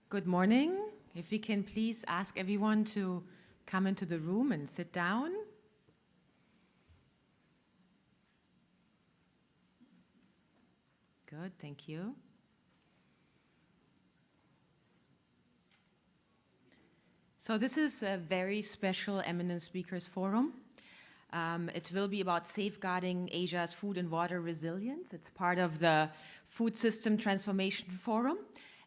Good morning. If we can please ask everyone to come into the room and sit down. Good, thank you. So this is a very special Eminent Speakers Forum. It will be about safeguarding Asia's food and water resilience. It's part of the Food System Transformation Forum.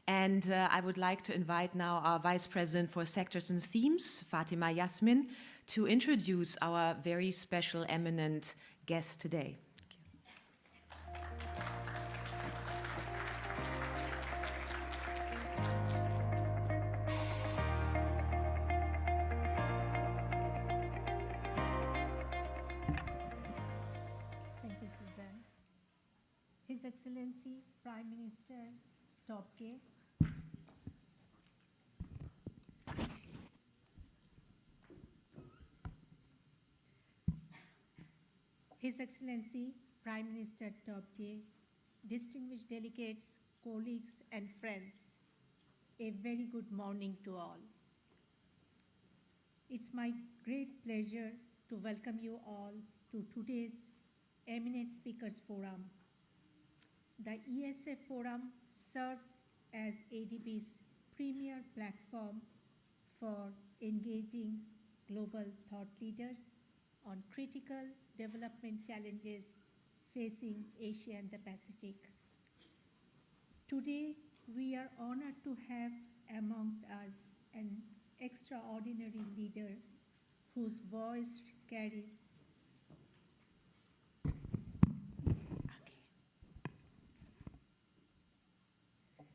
And I would like to invite now our Vice President for Sectors and Themes, Fatima Yasmin, to introduce our very special eminent guest today. Thank you, Suzanne. His Excellency Prime Minister Tobgay, His Excellency Prime Minister Tobgay, distinguished delegates, colleagues, and friends, a very good morning to all. It's my great pleasure to welcome you all to today's Eminent Speakers Forum. The ESF Forum serves as ADB's premier platform for engaging global thought leaders on critical development challenges facing Asia and the Pacific. Today, we are honored to have amongst us an extraordinary leader whose voice carries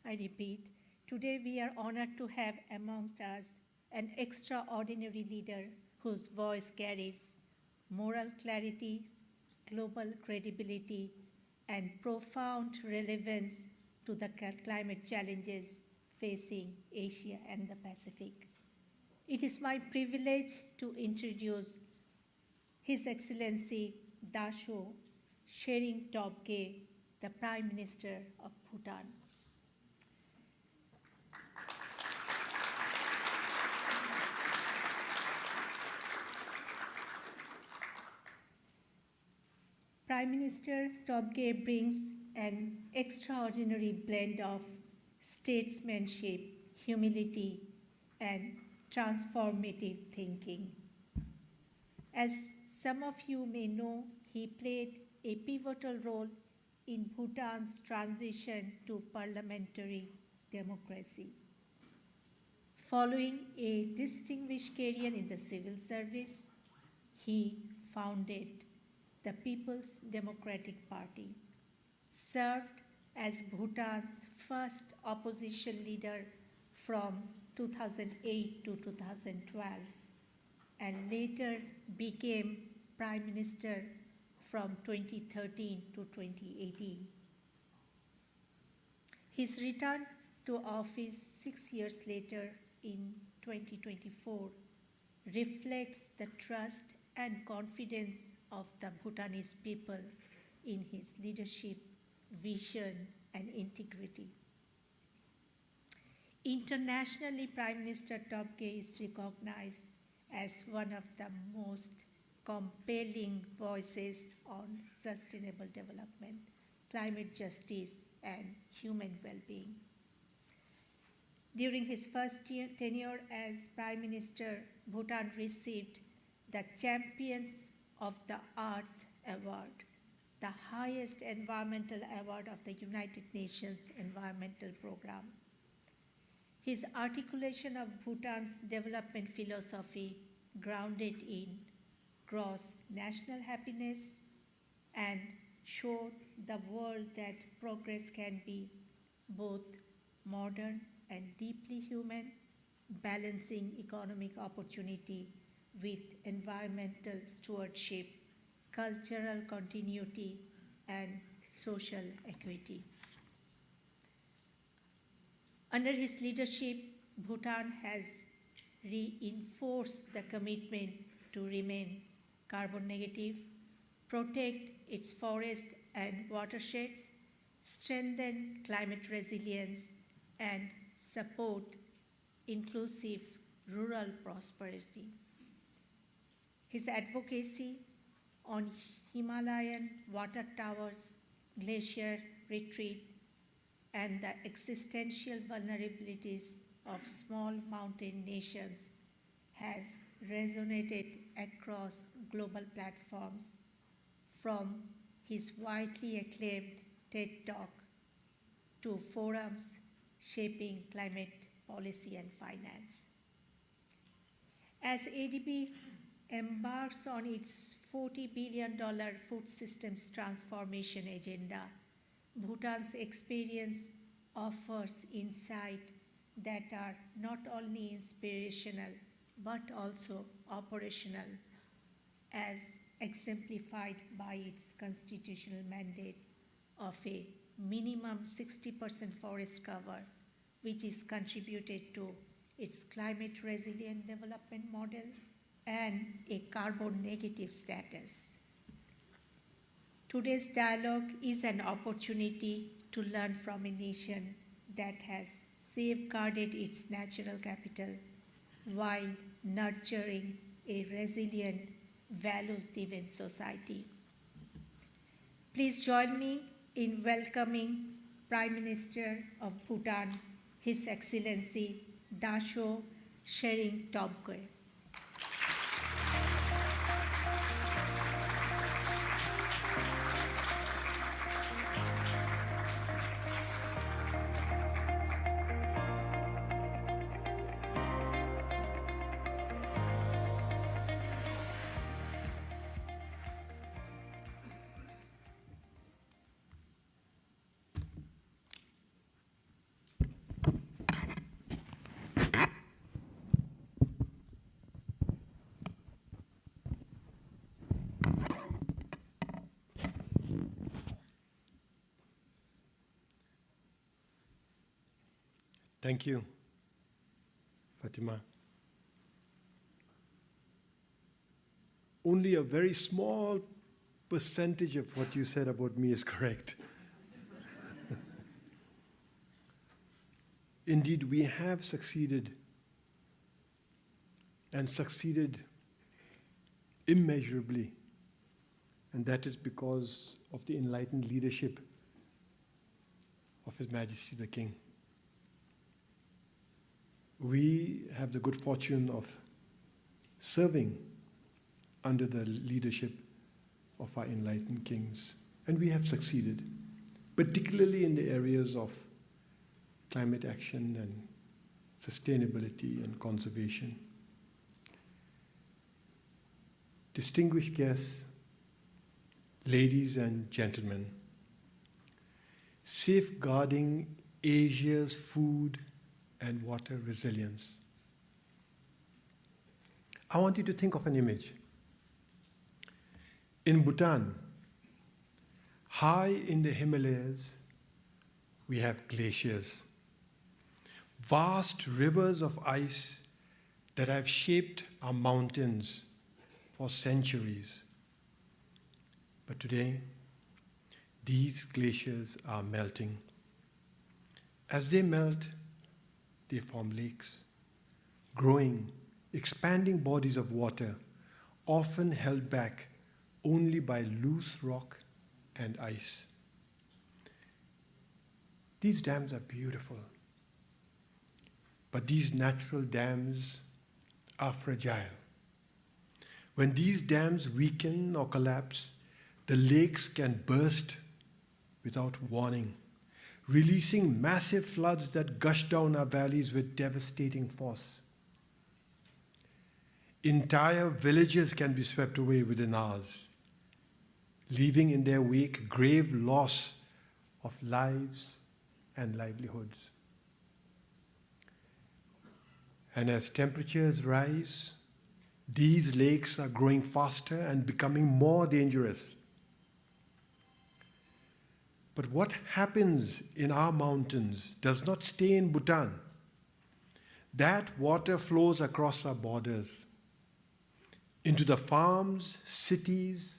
I repeat, today we are honored to have amongst us an extraordinary leader whose voice carries moral clarity, global credibility, and profound relevance to the climate challenges facing Asia and the Pacific. It is my privilege to introduce His Excellency Dasho Tshering Tobgay, the Prime Minister of Bhutan. Prime Minister Tobgay brings an extraordinary blend of statesmanship, humility, and transformative thinking. As some of you may know, he played a pivotal role in Bhutan's transition to parliamentary democracy. Following a distinguished career in the civil service, he founded the People's Democratic Party, served as Bhutan's first opposition leader from 2008 to 2012, and later became Prime Minister from 2013 to 2018. His return to office 6 years later in 2024 reflects the trust and confidence of the Bhutanese people in his leadership, vision, and integrity. Internationally, Prime Minister Tobgay is recognized as one of the most compelling voices on sustainable development, climate justice, and human well-being. During his first tenure as Prime Minister, Bhutan received the Champions of the Earth Award, the highest environmental award of the United Nations Environmental Program. His articulation of Bhutan's development philosophy, grounded in gross national happiness, and showed the world that progress can be both modern and deeply human, balancing economic opportunity with environmental stewardship, cultural continuity, and social equity. Under his leadership, Bhutan has reinforced the commitment to remain carbon negative, protect its forests and watersheds, strengthen climate resilience, and support inclusive rural prosperity. His advocacy on Himalayan water towers, glacier retreat, and the existential vulnerabilities of small mountain nations has resonated across global platforms, from his widely acclaimed TED Talk to forums shaping climate policy and finance. As ADB embarks on its $40 billion food systems transformation agenda, Bhutan's experience offers insight that are not only inspirational but also operational, as exemplified by its constitutional mandate of a minimum 60% forest cover, which is contributed to its climate resilient development model and a carbon negative status. Today's dialogue is an opportunity to learn from a nation that has safeguarded its natural capital while nurturing a resilient, values-driven society. Please join me in welcoming Prime Minister of Bhutan, His Excellency Dasho Tshering Tobgay. Thank you, Fatima. Only a very small percentage of what you said about me is correct. Indeed, we have succeeded, and succeeded immeasurably, and that is because of the enlightened leadership of His Majesty the King. We have the good fortune of serving under the leadership of our enlightened kings, and we have succeeded, particularly in the areas of climate action and sustainability and conservation. Distinguished guests, ladies and gentlemen, safeguarding Asia's food and water resilience. I want you to think of an image. In Bhutan, high in the Himalayas, we have glaciers, vast rivers of ice that have shaped our mountains for centuries. But today, these glaciers are melting. As they melt, they form lakes, growing, expanding bodies of water, often held back only by loose rock and ice. These dams are beautiful, but these natural dams are fragile. When these dams weaken or collapse, the lakes can burst without warning, releasing massive floods that gush down our valleys with devastating force. Entire villages can be swept away within hours, leaving in their wake grave loss of lives and livelihoods. And as temperatures rise, these lakes are growing faster and becoming more dangerous. But what happens in our mountains does not stay in Bhutan. That water flows across our borders into the farms, cities,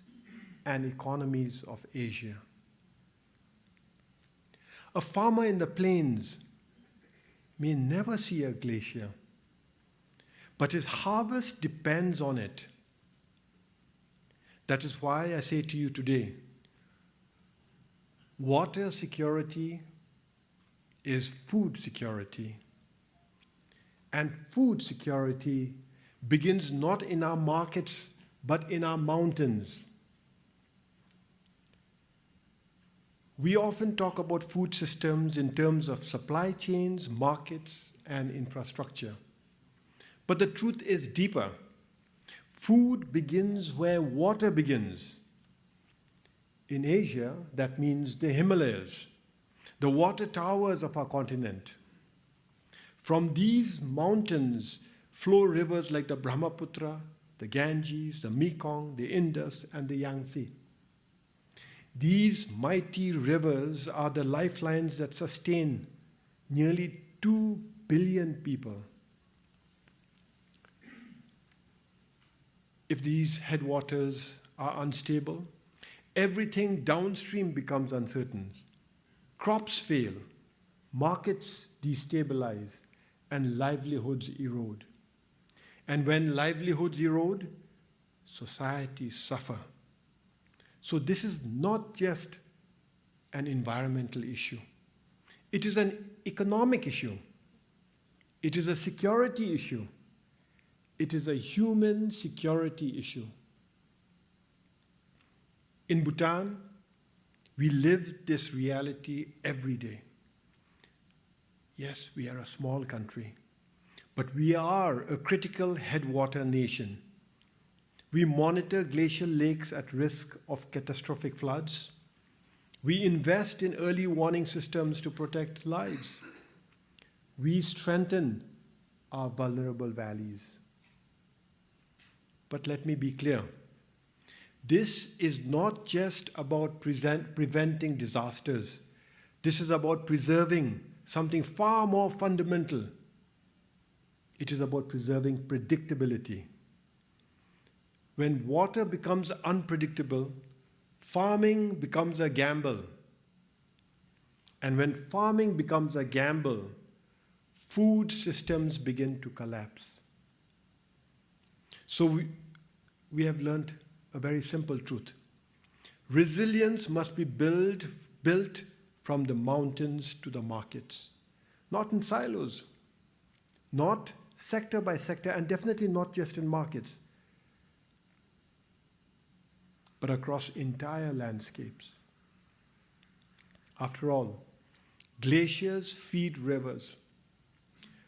and economies of Asia. A farmer in the plains may never see a glacier, but his harvest depends on it. That is why I say to you today, water security is food security. And food security begins not in our markets, but in our mountains. We often talk about food systems in terms of supply chains, markets, and infrastructure. But the truth is deeper. Food begins where water begins. In Asia, that means the Himalayas, the water towers of our continent. From these mountains flow rivers like the Brahmaputra, the Ganges, the Mekong, the Indus, and the Yangtze. These mighty rivers are the lifelines that sustain nearly 2 billion people. If these headwaters are unstable, everything downstream becomes uncertain. Crops fail, markets destabilize, and livelihoods erode. And when livelihoods erode, societies suffer. So this is not just an environmental issue. It is an economic issue. It is a security issue. It is a human security issue. In Bhutan, we live this reality every day. Yes, we are a small country, but we are a critical headwater nation. We monitor glacial lakes at risk of catastrophic floods. We invest in early warning systems to protect lives. We strengthen our vulnerable valleys. But let me be clear. This is not just about preventing disasters. This is about preserving something far more fundamental. It is about preserving predictability. When water becomes unpredictable, farming becomes a gamble. And when farming becomes a gamble, food systems begin to collapse. So we have learned a very simple truth. Resilience must be built from the mountains to the markets, not in silos, not sector by sector, and definitely not just in markets, but across entire landscapes. After all, glaciers feed rivers.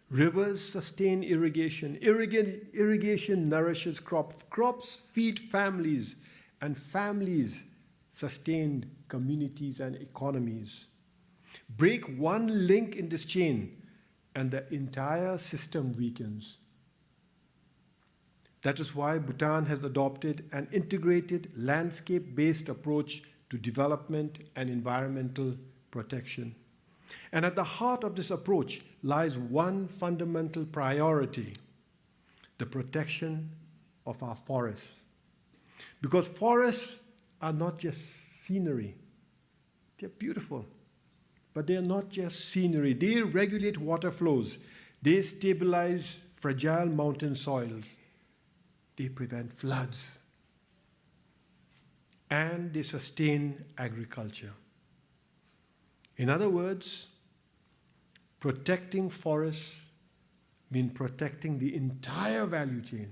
Rivers sustain irrigation. Irrigation nourishes crops. Crops feed families, and families sustain communities and economies. Break one link in this chain, and the entire system weakens. That is why Bhutan has adopted an integrated landscape-based approach to development and environmental protection. And at the heart of this approach lies one fundamental priority: the protection of our forests. Because forests are not just scenery. They're beautiful, but they're not just scenery. They regulate water flows. They stabilize fragile mountain soils. They prevent floods. And they sustain agriculture. In other words, protecting forests means protecting the entire value chain.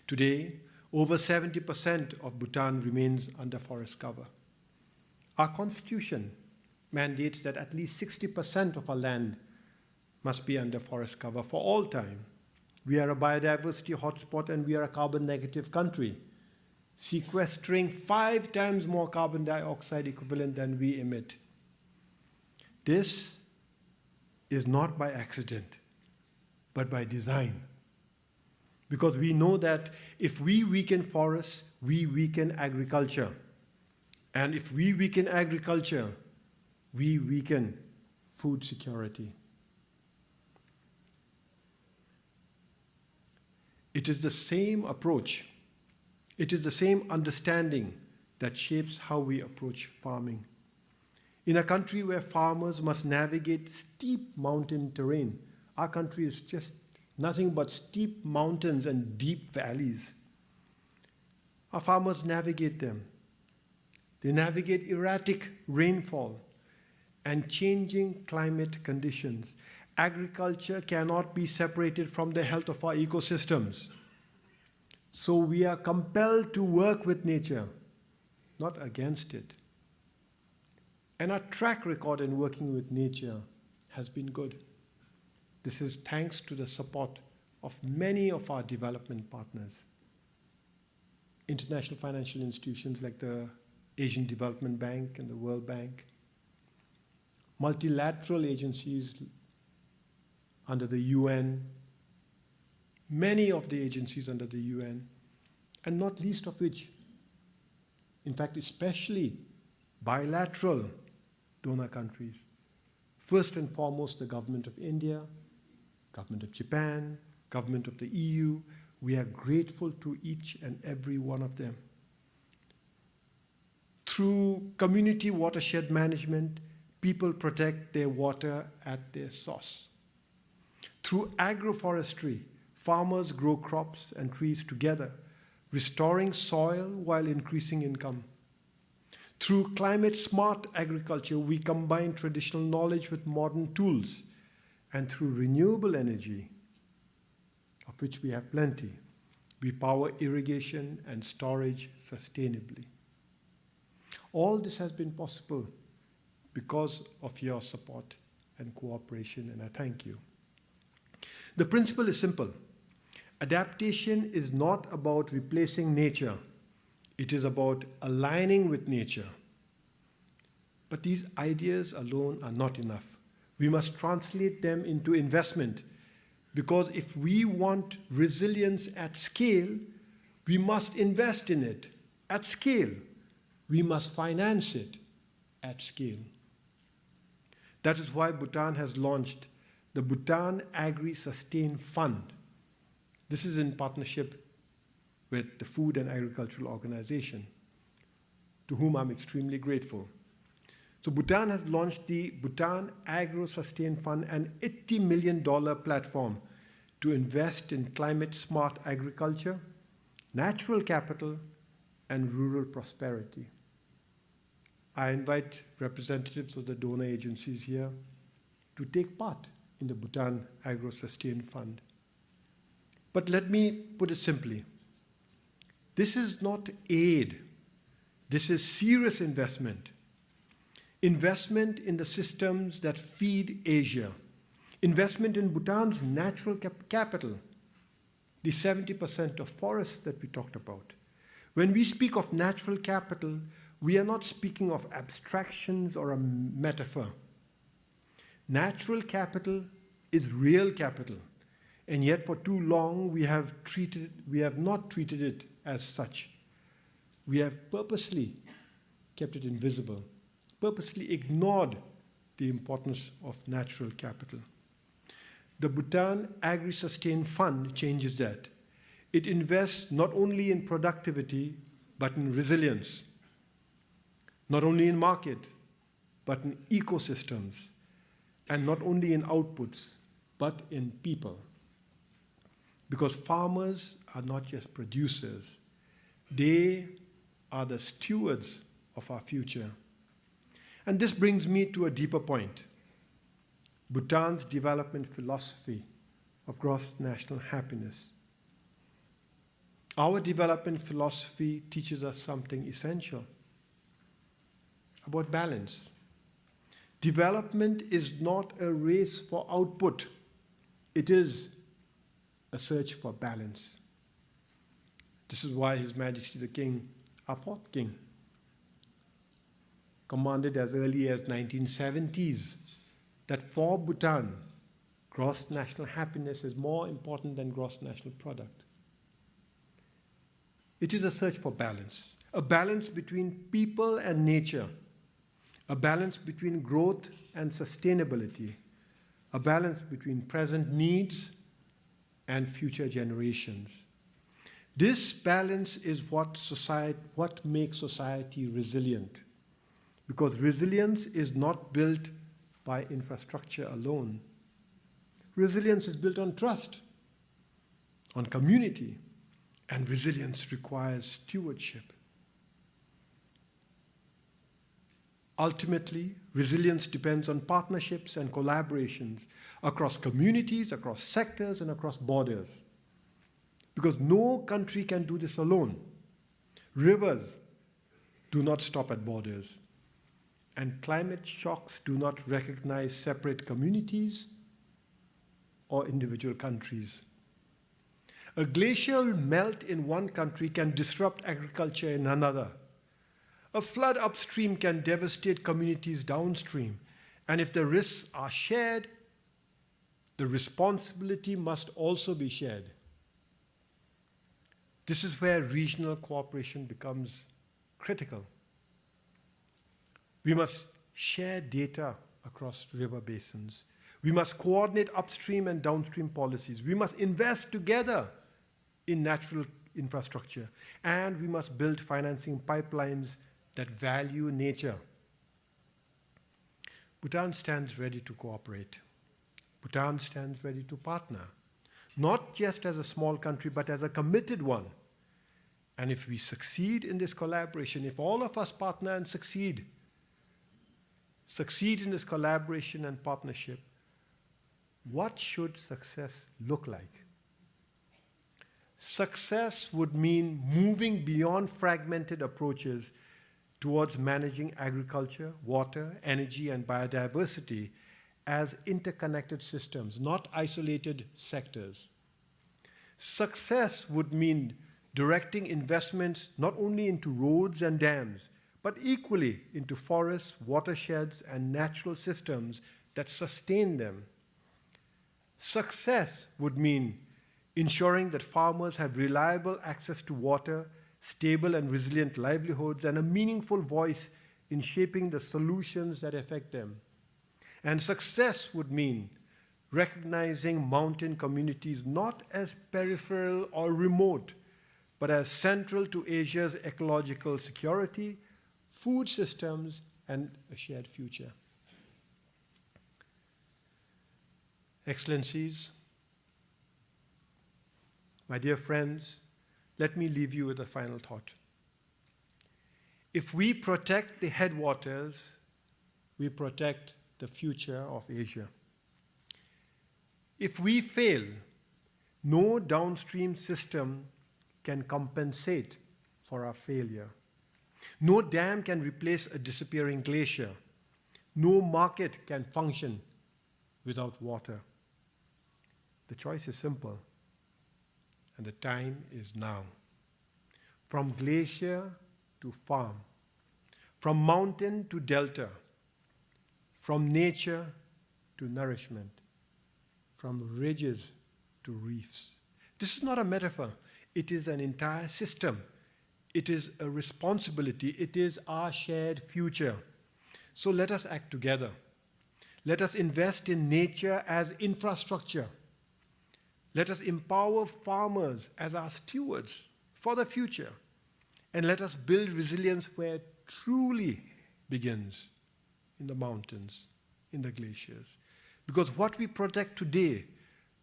Today, over 70% of Bhutan remains under forest cover. Our constitution mandates that at least 60% of our land must be under forest cover for all time. We are a biodiversity hotspot and we are a carbon negative country, sequestering 5 times more carbon dioxide equivalent than we emit. This is not by accident, but by design. Because we know that if we weaken forests, we weaken agriculture. And if we weaken agriculture, we weaken food security. It is the same approach. It is the same understanding that shapes how we approach farming. In a country where farmers must navigate steep mountain terrain, our country is just nothing but steep mountains and deep valleys. Our farmers navigate them. They navigate erratic rainfall and changing climate conditions. Agriculture cannot be separated from the health of our ecosystems. So we are compelled to work with nature, not against it. And our track record in working with nature has been good. This is thanks to the support of many of our development partners. International financial institutions like the Asian Development Bank and the World Bank, multilateral agencies under the UN, many of the agencies under the UN, and not least of which, in fact, especially bilateral donor countries. First and foremost, the government of India, government of Japan, government of the EU. We are grateful to each and every one of them. Through community watershed management, people protect their water at their source. Through agroforestry, farmers grow crops and trees together, restoring soil while increasing income. Through climate-smart agriculture, we combine traditional knowledge with modern tools. And through renewable energy, of which we have plenty, we power irrigation and storage sustainably. All this has been possible because of your support and cooperation, and I thank you. The principle is simple. Adaptation is not about replacing nature. It is about aligning with nature. But these ideas alone are not enough. We must translate them into investment, because if we want resilience at scale, we must invest in it at scale. We must finance it at scale. That is why Bhutan has launched the Bhutan Agri-Sustain Fund. This is in partnership with the Food and Agricultural Organization, to whom I'm extremely grateful. So Bhutan has launched the Bhutan Agro-Sustain Fund, an $80 million platform to invest in climate-smart agriculture, natural capital, and rural prosperity. I invite representatives of the donor agencies here to take part in the Bhutan Agro-Sustain Fund. But let me put it simply. This is not aid. This is serious investment. Investment in the systems that feed Asia. Investment in Bhutan's natural capital, the 70% of forests that we talked about. When we speak of natural capital, we are not speaking of abstractions or a metaphor. Natural capital is real capital, and yet for too long we have not treated it as such. We have purposely kept it invisible, purposely ignored the importance of natural capital. The Bhutan Agri-Sustain Fund changes that. It invests not only in productivity, but in resilience. Not only in market, but in ecosystems. And not only in outputs, but in people. Because farmers are not just producers. They are the stewards of our future. And this brings me to a deeper point. Bhutan's development philosophy of gross national happiness. Our development philosophy teaches us something essential about balance. Development is not a race for output. It is a search for balance. This is why His Majesty the King, our fourth king, commanded as early as 1970s that for Bhutan, gross national happiness is more important than gross national product. It is a search for balance, a balance between people and nature, a balance between growth and sustainability, a balance between present needs and future generations. This balance is what makes society resilient. because resilience is not built by infrastructure alone. Resilience is built on trust, on community, and resilience requires stewardship. Ultimately, resilience depends on partnerships and collaborations across communities, across sectors, and across borders. Because no country can do this alone. Rivers do not stop at borders, and climate shocks do not recognize separate communities or individual countries. A glacial melt in one country can disrupt agriculture in another. A flood upstream can devastate communities downstream, and if the risks are shared, the responsibility must also be shared. This is where regional cooperation becomes critical. We must share data across river basins. We must coordinate upstream and downstream policies. We must invest together in natural infrastructure, and we must build financing pipelines that value nature. Bhutan stands ready to cooperate. Bhutan stands ready to partner, not just as a small country, but as a committed one. And if we succeed in this collaboration, if all of us partner and succeed in this collaboration and partnership, what should success look like? Success would mean moving beyond fragmented approaches towards managing agriculture, water, energy, and biodiversity as interconnected systems, not isolated sectors. Success would mean directing investments not only into roads and dams, but equally into forests, watersheds, and natural systems that sustain them. Success would mean ensuring that farmers have reliable access to water, stable and resilient livelihoods, and a meaningful voice in shaping the solutions that affect them. And success would mean recognizing mountain communities not as peripheral or remote, but as central to Asia's ecological security, food systems, and a shared future. Excellencies, my dear friends, let me leave you with a final thought. If we protect the headwaters, we protect the future of Asia. If we fail, no downstream system can compensate for our failure. No dam can replace a disappearing glacier. No market can function without water. The choice is simple, and the time is now. From glacier to farm, from mountain to delta, from nature to nourishment, from ridges to reefs. This is not a metaphor. It is an entire system. It is a responsibility. It is our shared future. So let us act together. Let us invest in nature as infrastructure. Let us empower farmers as our stewards for the future. And let us build resilience where it truly begins, in the mountains, in the glaciers. Because what we protect today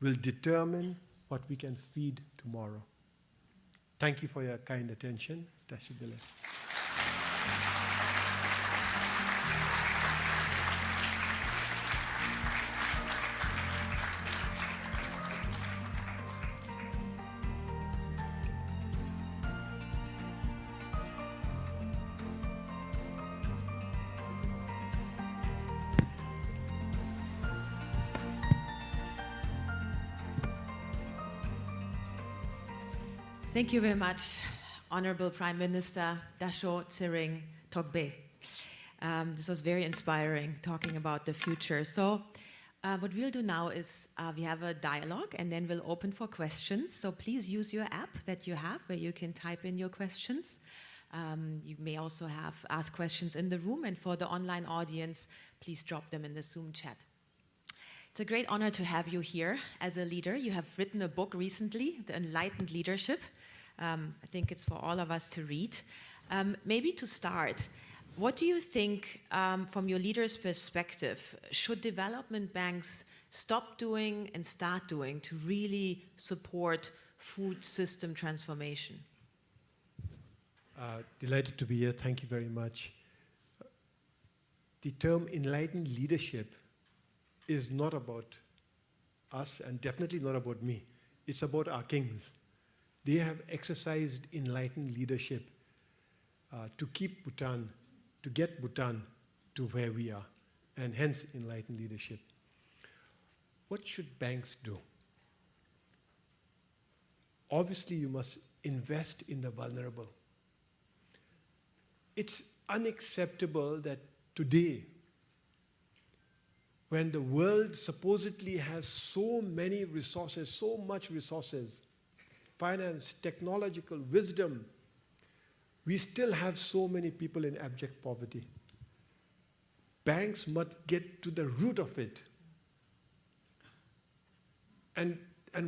will determine what we can feed tomorrow. Thank you for your kind attention. Dasho Tshering. Thank you very much, Honorable Prime Minister Dasho Tshering Tobgay. This was very inspiring, talking about the future. So what we'll do now is we have a dialogue, and then we'll open for questions. So please use your app that you have, where you can type in your questions. You may also ask questions in the room, and for the online audience, please drop them in the Zoom chat. It's a great honor to have you here as a leader. You have written a book recently, The Enlightened Leadership. I think it's for all of us to read. Maybe to start, What do you think, from your leader's perspective, should development banks stop doing and start doing to really support food system transformation? Delighted to be here. Thank you very much. The term enlightened leadership is not about us and definitely not about me. It's about our kings. They have exercised enlightened leadership to keep Bhutan, to get Bhutan to where we are, and hence enlightened leadership. What should banks do? Obviously, you must invest in the vulnerable. It's unacceptable that today, when the world supposedly has so many resources, so much resources, finance, technological, wisdom, we still have so many people in abject poverty. Banks must get to the root of it and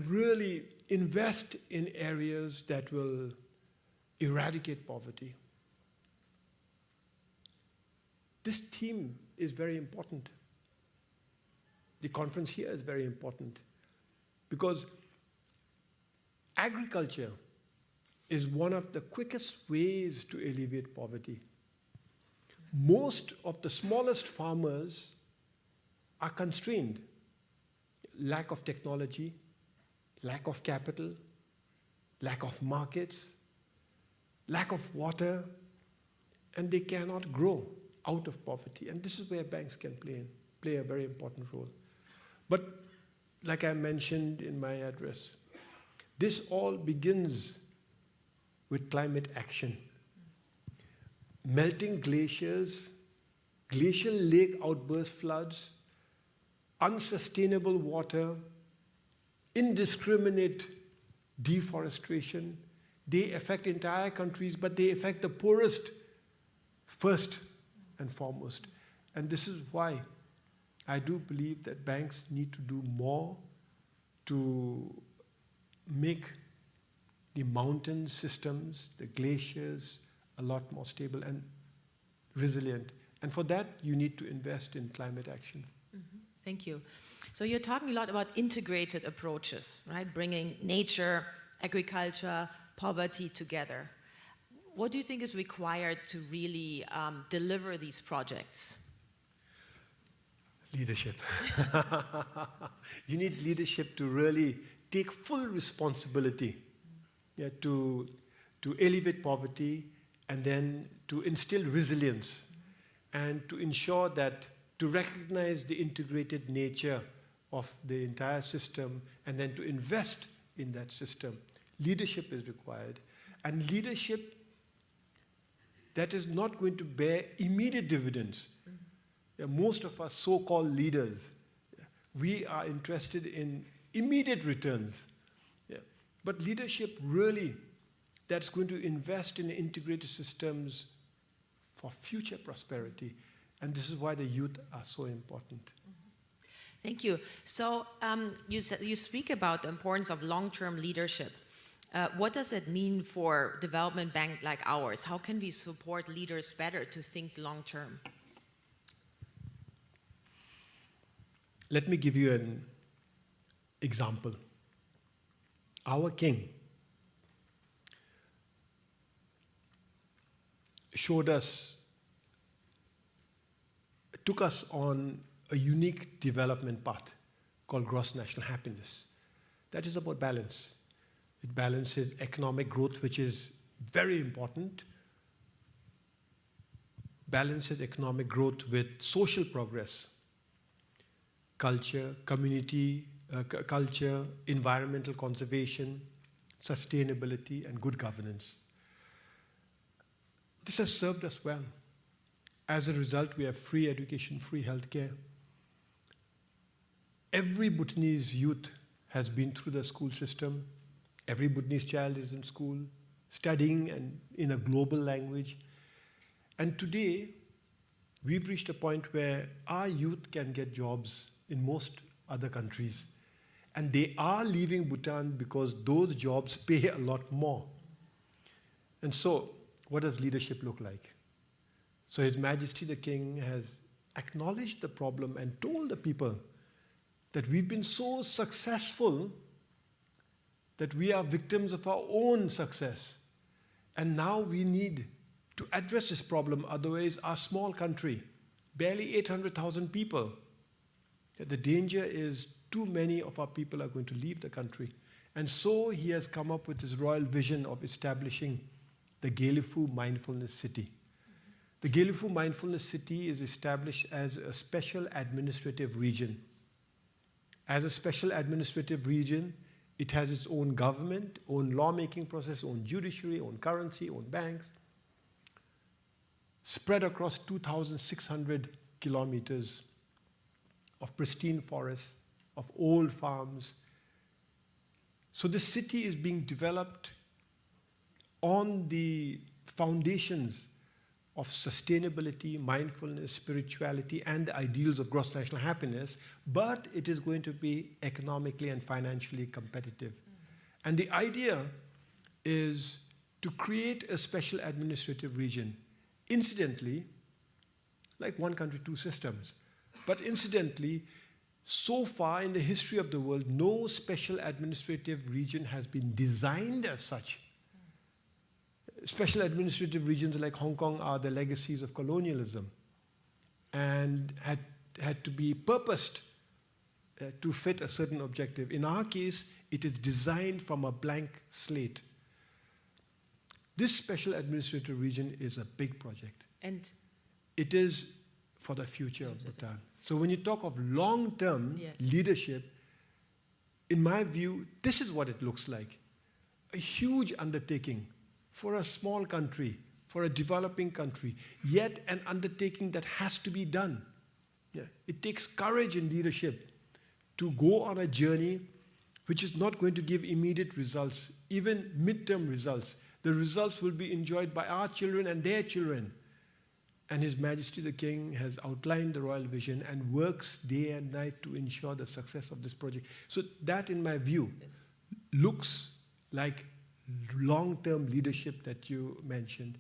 really invest in areas that will eradicate poverty. This theme is very important. The conference here is very important because agriculture is one of the quickest ways to alleviate poverty. Most of the smallest farmers are constrained. Lack of technology, lack of capital, lack of markets, lack of water, and they cannot grow out of poverty. And this is where banks can play a very important role. But like I mentioned in my address, this all begins with climate action. Melting glaciers, glacial lake outburst floods, unsustainable water, indiscriminate deforestation, they affect entire countries, but they affect the poorest first and foremost. And this is why I do believe that banks need to do more to make the mountain systems, the glaciers, a lot more stable and resilient. And for that, you need to invest in climate action. Mm-hmm. Thank you. So you're talking a lot about integrated approaches, right? Bringing nature, agriculture, poverty together. What do you think is required to really deliver these projects? Leadership. You need leadership to really take full responsibility, to alleviate poverty and then to instill resilience and to ensure that, to recognize the integrated nature of the entire system and then to invest in that system. Leadership is required. And leadership that is not going to bear immediate dividends. Most of us so-called leaders, we are interested in immediate returns. But leadership really that's going to invest in integrated systems for future prosperity. And this is why the youth are so important. Thank you. So you speak about the importance of long-term leadership. What does it mean for development bank like ours? How can we support leaders better to think long-term? Let me give you an example. Our king took us on a unique development path called gross national happiness. That is about balance. It balances economic growth, which is very important, balances economic growth with social progress, culture, community, culture, environmental conservation, sustainability, and good governance. This has served us well. As a result, we have free education, free healthcare. Every Bhutanese youth has been through the school system. Every Bhutanese child is in school, studying and in a global language. And today, we've reached a point where our youth can get jobs in most other countries. And they are leaving Bhutan because those jobs pay a lot more. And so, what does leadership look like? So His Majesty the King has acknowledged the problem and told the people that we've been so successful that we are victims of our own success. And now we need to address this problem, otherwise our small country, barely 800,000 people, the danger is too many of our people are going to leave the country. And so he has come up with this royal vision of establishing the Gelifu Mindfulness City. The Gelifu Mindfulness City is established as a special administrative region. As a special administrative region, it has its own government, own lawmaking process, own judiciary, own currency, own banks, spread across 2,600 kilometers of pristine forests, of old farms. So this city is being developed on the foundations of sustainability, mindfulness, spirituality, and the ideals of gross national happiness, but it is going to be economically and financially competitive. And the idea is to create a special administrative region. Incidentally, like one country, two systems. But incidentally, so far in the history of the world, no special administrative region has been designed as such. Special administrative regions like Hong Kong are the legacies of colonialism and had to be purposed to fit a certain objective. In our case, it is designed from a blank slate. This special administrative region is a big project. And it is for the future of Bhutan. So when you talk of long-term leadership, in my view, this is what it looks like. A huge undertaking for a small country, for a developing country, yet an undertaking that has to be done. Yeah. It takes courage in leadership to go on a journey which is not going to give immediate results, even midterm results. The results will be enjoyed by our children and their children. And His Majesty the King has outlined the royal vision and works day and night to ensure the success of this project. So that, in my view, looks like long-term leadership that you mentioned.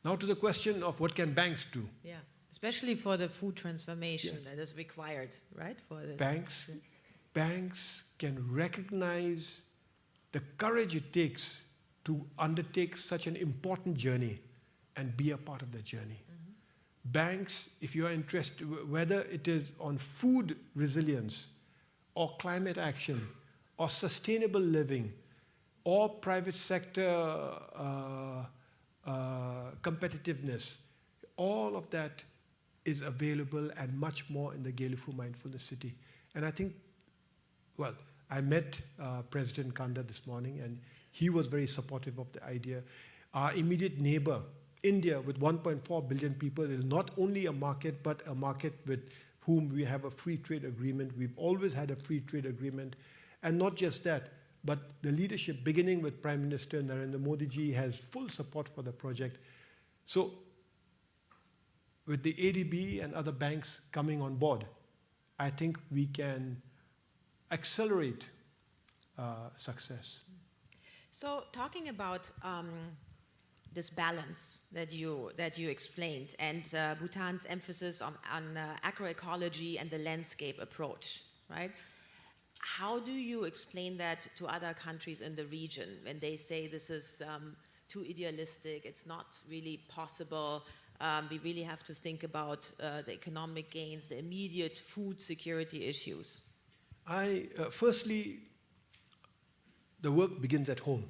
Now to the question of what can banks do? Yeah, especially for the food transformation that is required, right? For this. Banks can recognize the courage it takes to undertake such an important journey and be a part of the journey. Banks, if you are interested, whether it is on food resilience or climate action or sustainable living or private sector competitiveness, all of that is available and much more in the Gelifu Mindfulness City. And I think, well, I met President Kanda this morning and he was very supportive of the idea. Our immediate neighbor, India, with 1.4 billion people, is not only a market, but a market with whom we have a free trade agreement. We've always had a free trade agreement. And not just that, but the leadership, beginning with Prime Minister Narendra Modi ji, has full support for the project. So with the ADB and other banks coming on board, I think we can accelerate success. So talking about this balance that you explained and Bhutan's emphasis on agroecology and the landscape approach, right? How do you explain that to other countries in the region when they say this is too idealistic, it's not really possible, we really have to think about the economic gains, the immediate food security issues? Firstly, the work begins at home.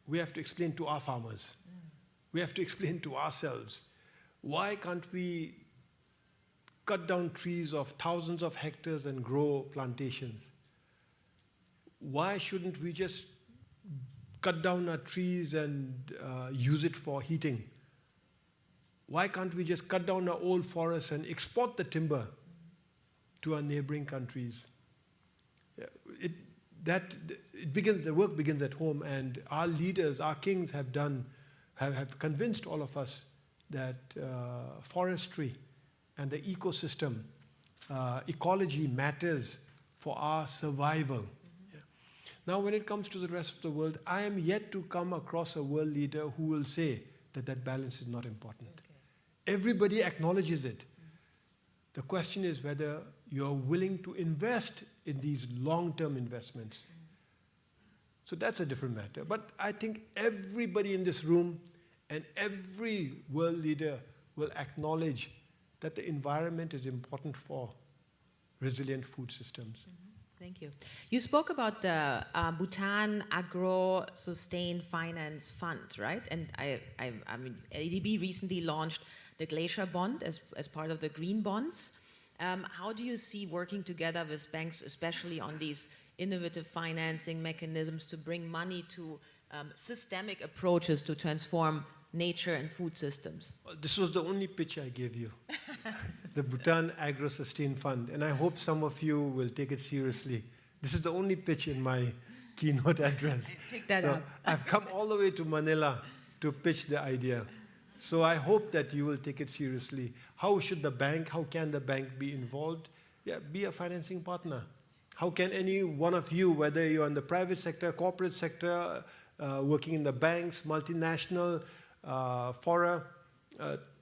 We have to explain to our farmers. We have to explain to ourselves, why can't we cut down trees of thousands of hectares and grow plantations? Why shouldn't we just cut down our trees and use it for heating? Why can't we just cut down our old forests and export the timber to our neighboring countries? The work begins at home, and our leaders, our kings have convinced all of us that forestry and the ecosystem, ecology matters for our survival. Now, when it comes to the rest of the world, I am yet to come across a world leader who will say that that balance is not important. Everybody acknowledges it. The question is whether you're willing to invest in these long-term investments. So that's a different matter. But I think everybody in this room and every world leader will acknowledge that the environment is important for resilient food systems. Thank you. You spoke about the Bhutan Agro Sustain Finance Fund, right? And I mean, ADB recently launched the Glacier Bond as part of the green bonds. How do you see working together with banks, especially on these innovative financing mechanisms to bring money to systemic approaches to transform nature and food systems? Well, this was the only pitch I gave you, the Bhutan Agro Sustain Fund, and I hope some of you will take it seriously. This is the only pitch in my keynote address. Pick that up. I've come all the way to Manila to pitch the idea. So I hope that you will take it seriously. How can the bank be involved? Yeah, be a financing partner. How can any one of you, whether you're in the private sector, corporate sector, working in the banks, multinational, fora,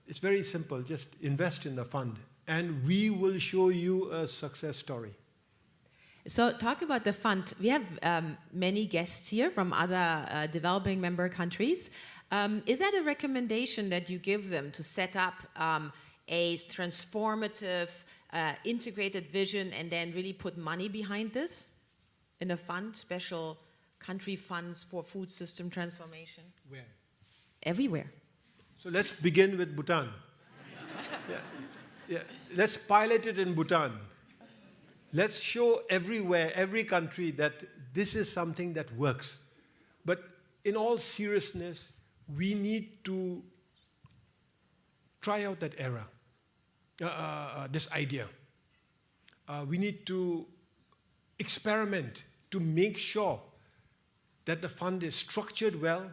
it's very simple. Just invest in the fund, and we will show you a success story. So talk about the fund. We have many guests here from other developing member countries. Is that a recommendation that you give them to set up a transformative, integrated vision and then really put money behind this in a fund, special country funds for food system transformation? Where? Everywhere. So let's begin with Bhutan. Let's pilot it in Bhutan. Let's show everywhere, every country, that this is something that works. But in all seriousness, we need to try out that era, this idea. We need to experiment to make sure that the fund is structured well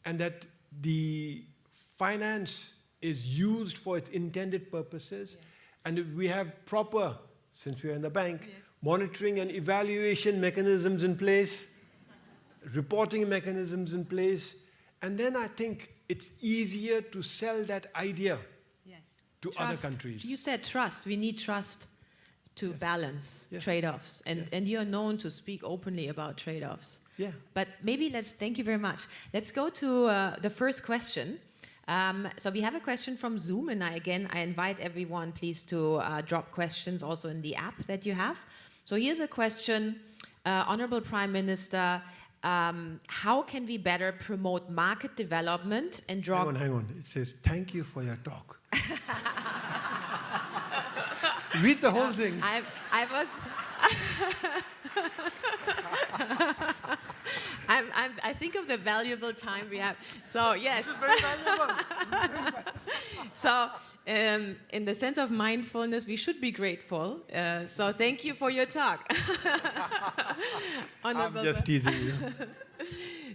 and that the finance is used for its intended purposes, and that we have proper, since we're in the bank, monitoring and evaluation mechanisms in place, reporting mechanisms in place, and then I think it's easier to sell that idea to other countries. You said trust. We need trust to balance trade-offs, and you're known to speak openly about trade-offs. Yeah. But maybe thank you very much. Let's go to the first question. So we have a question from Zoom, and I invite everyone, please, to drop questions also in the app that you have. So here's a question, Honorable Prime Minister, how can we better promote market development and draw... Hang on. It says, thank you for your talk. Read the whole thing. I was... I think of the valuable time we have. So, yes. This is very valuable. So, in the sense of mindfulness, we should be grateful. So, thank you for your talk. I'm just teasing you.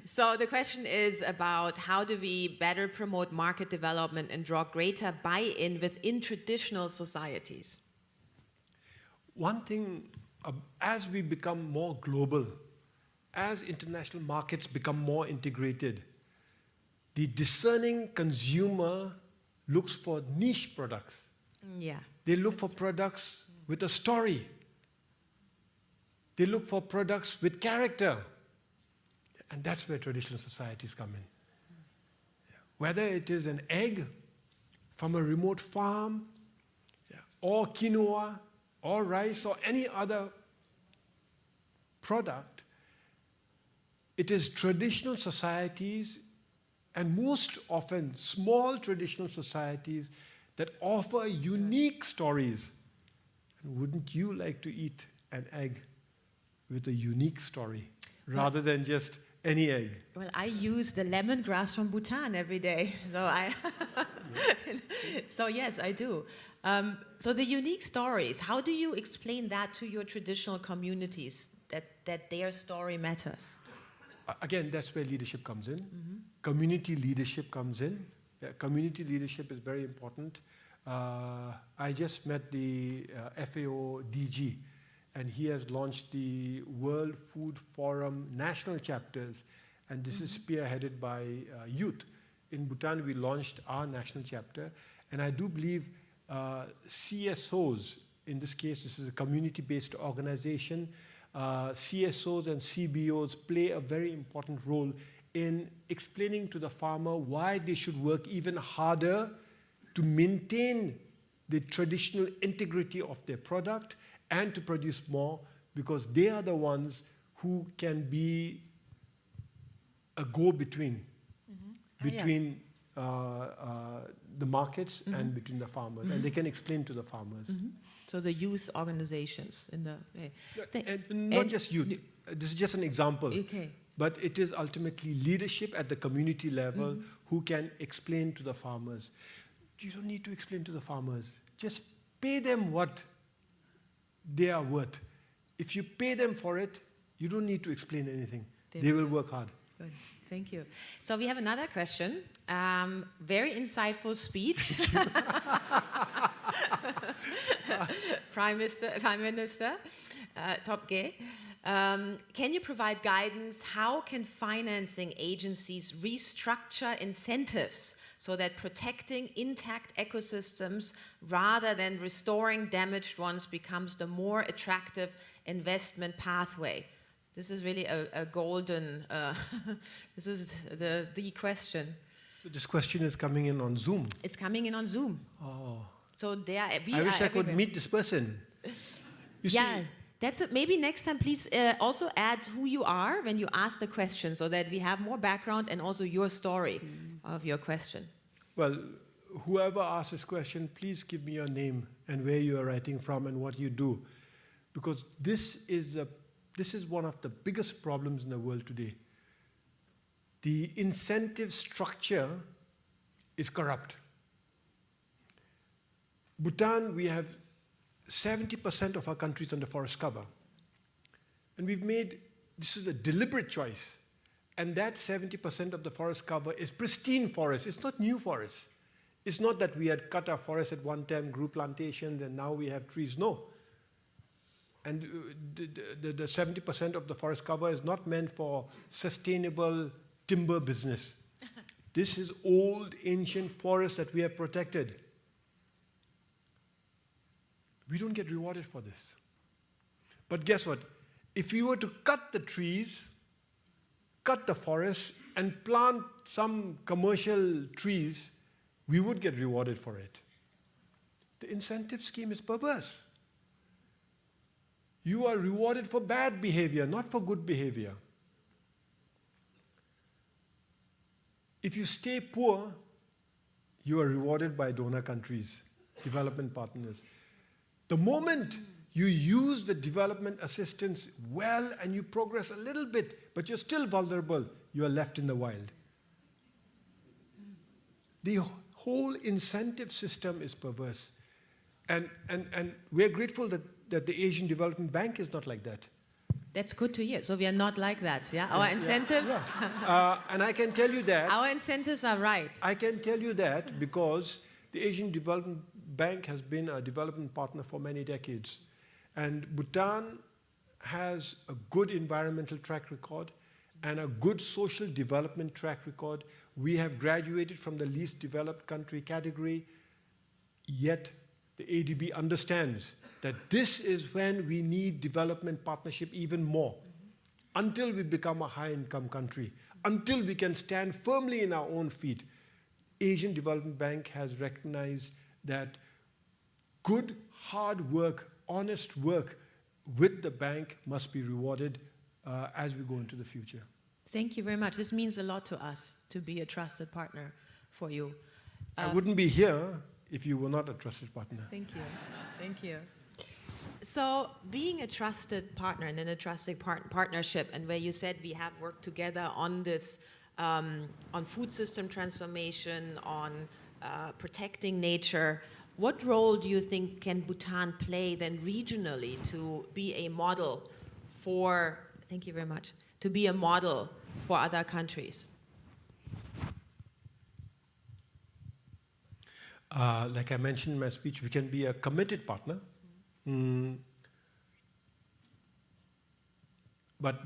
So, the question is about how do we better promote market development and draw greater buy-in within traditional societies? One thing, as we become more global, as international markets become more integrated, the discerning consumer looks for niche products. Yeah. They look for products with a story. They look for products with character. And that's where traditional societies come in. Whether it is an egg from a remote farm, or quinoa, or rice, or any other product, it is traditional societies, and most often small traditional societies, that offer unique stories. And wouldn't you like to eat an egg with a unique story rather than just any egg? Well, I use the lemongrass from Bhutan every day, so so yes, I do. So the unique stories, how do you explain that to your traditional communities, that their story matters? Again, that's where leadership comes in. Community leadership comes in. Community leadership is very important. I just met the FAO DG, and he has launched the World Food Forum national chapters, and this is spearheaded by youth in Bhutan, we launched our national chapter, and I do believe CSOs, in this case, this is a community-based organization, CSOs and CBOs play a very important role in explaining to the farmer why they should work even harder to maintain the traditional integrity of their product and to produce more, because they are the ones who can be a go-between between the markets and between the farmers, and they can explain to the farmers. So the youth organizations in the... And not just youth, this is just an example. Okay. But it is ultimately leadership at the community level who can explain to the farmers. You don't need to explain to the farmers. Just pay them what they are worth. If you pay them for it, you don't need to explain anything. They will work hard. Good. Thank you. So we have another question. Very insightful speech. Prime Minister Tobgay. Can you provide guidance? How can financing agencies restructure incentives so that protecting intact ecosystems rather than restoring damaged ones becomes the more attractive investment pathway? This is really a golden, this is the question. So this question is coming in on Zoom. It's coming in on Zoom. Oh. So I wish I could meet this person. You yeah, see, that's it. Maybe next time, please also add who you are when you ask the question, so that we have more background and also your story of your question. well, whoever asks this question, please give me your name and where you are writing from and what you do, because this is one of the biggest problems in the world today. The incentive structure is corrupt. Bhutan, we have 70% of our country is under forest cover. And we've made, this is a deliberate choice. And that 70% of the forest cover is pristine forest. It's not new forest. It's not that we had cut our forest at one time, grew plantations, and now we have trees. No. And the 70% of the forest cover is not meant for sustainable timber business. This is old, ancient forest that we have protected. We don't get rewarded for this. But guess what? If we were to cut the trees, cut the forest, and plant some commercial trees, we would get rewarded for it. The incentive scheme is perverse. You are rewarded for bad behavior, not for good behavior. If you stay poor, you are rewarded by donor countries, development partners. The moment you use the development assistance well and you progress a little bit, but you're still vulnerable, you are left in the wild. The whole incentive system is perverse. And we're grateful that the Asian Development Bank is not like that. That's good to hear. So we are not like that, yeah? Our incentives... Yeah. And I can tell you that... Our incentives are right. I can tell you that because the Asian Development Bank has been a development partner for many decades. And Bhutan has a good environmental track record and a good social development track record. We have graduated from the least developed country category, yet the ADB understands that this is when we need development partnership even more. Until we become a high-income country, until we can stand firmly in our own feet, Asian Development Bank has recognized that good, hard work, honest work with the bank must be rewarded as we go into the future. Thank you very much. This means a lot to us to be a trusted partner for you. I wouldn't be here if you were not a trusted partner. Thank you. Thank you. So being a trusted partner and in a trusted partnership, and where you said we have worked together on this, on food system transformation, on protecting nature, what role do you think can Bhutan play then regionally to be a model for, thank you very much, to be a model for other countries? Like I mentioned in my speech, we can be a committed partner. But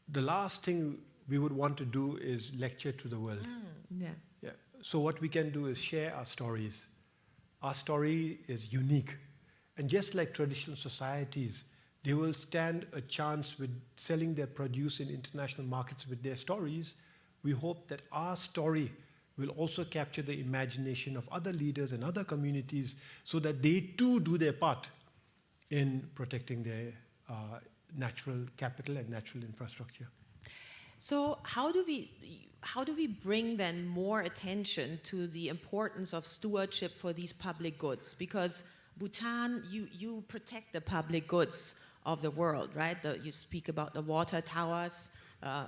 the last thing we would want to do is lecture to the world. Yeah. Yeah. So what we can do is share our stories. Our story is unique. And just like traditional societies, they will stand a chance with selling their produce in international markets with their stories. We hope that our story will also capture the imagination of other leaders and other communities so that they too do their part in protecting their natural capital and natural infrastructure. So how do we bring then more attention to the importance of stewardship for these public goods? Because Bhutan, you protect the public goods of the world, right? You speak about the water towers,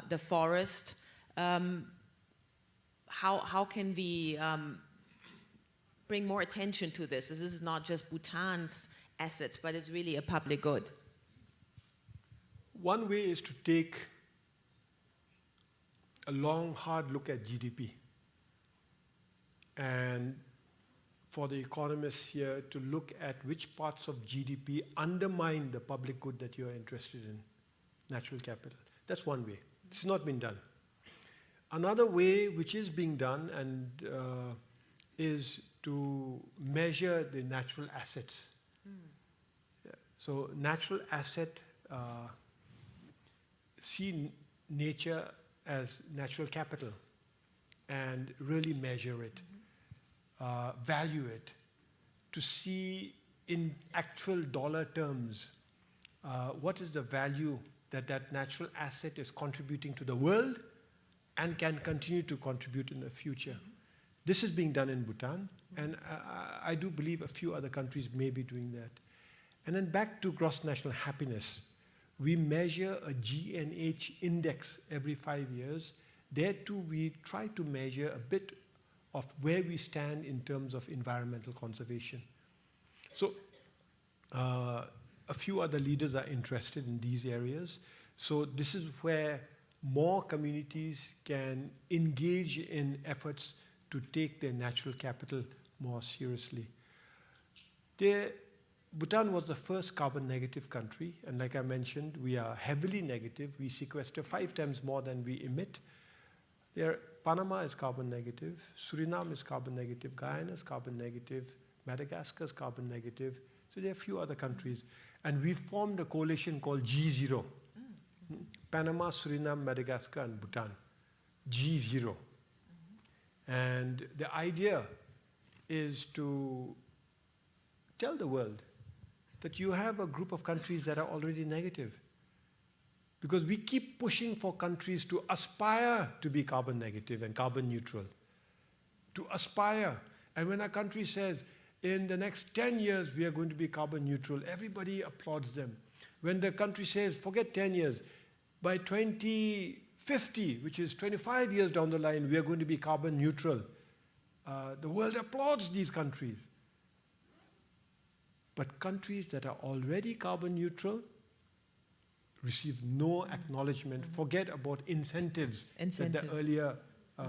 the forest. How can we bring more attention to this? This is not just Bhutan's assets, but it's really a public good. One way is to take a long, hard look at GDP. And for the economists here to look at which parts of GDP undermine the public good that you're interested in, natural capital. That's one way. It's not been done. Another way which is being done and is to measure the natural assets. Yeah. So natural asset, see nature as natural capital and really measure it, value it, to see in actual dollar terms what is the value that that natural asset is contributing to the world and can continue to contribute in the future. This is being done in Bhutan, and I do believe a few other countries may be doing that. And then back to gross national happiness. We measure a GNH index every 5 years. There too, we try to measure a bit of where we stand in terms of environmental conservation. So a few other leaders are interested in these areas. So this is where more communities can engage in efforts to take their natural capital more seriously. Bhutan was the first carbon negative country, and like I mentioned, we are heavily negative. We sequester 5 times more than we emit. Panama is carbon negative, Suriname is carbon negative, Guyana is carbon negative, Madagascar is carbon negative. So there are a few other countries. And we formed a coalition called G0. Panama, Suriname, Madagascar, and Bhutan. G0. And the idea is to tell the world that you have a group of countries that are already negative. Because we keep pushing for countries to aspire to be carbon negative and carbon neutral. To aspire. And when a country says, in the next 10 years we are going to be carbon neutral, everybody applauds them. When the country says, forget 10 years, by 2050, which is 25 years down the line, we are going to be carbon neutral, the world applauds these countries. But countries that are already carbon neutral receive no acknowledgement. Forget about incentives. That the earlier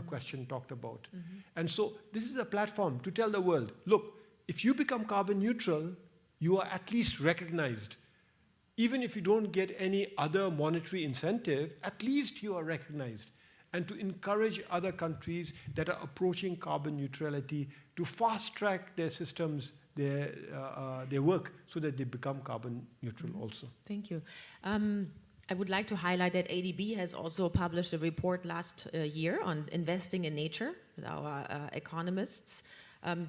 question talked about. And so this is a platform to tell the world, look, if you become carbon neutral, you are at least recognized. Even if you don't get any other monetary incentive, at least you are recognized. And to encourage other countries that are approaching carbon neutrality to fast-track their systems, their work, so that they become carbon neutral also. Thank you. I would like to highlight that ADB has also published a report last year on investing in nature with our economists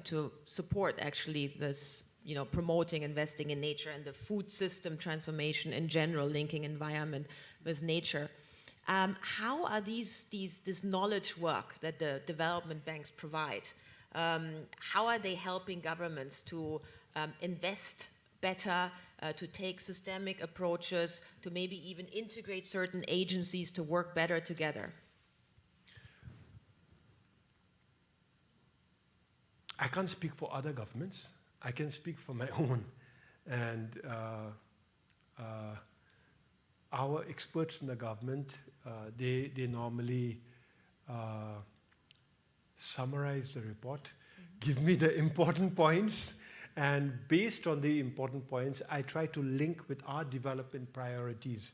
to support actually this, promoting investing in nature and the food system transformation in general, linking environment with nature. How are this knowledge work that the development banks provide? How are they helping governments to invest better, to take systemic approaches, to maybe even integrate certain agencies to work better together? I can't speak for other governments. I can speak for my own. And our experts in the government, they normally summarize the report, give me the important points, and based on the important points, I try to link with our development priorities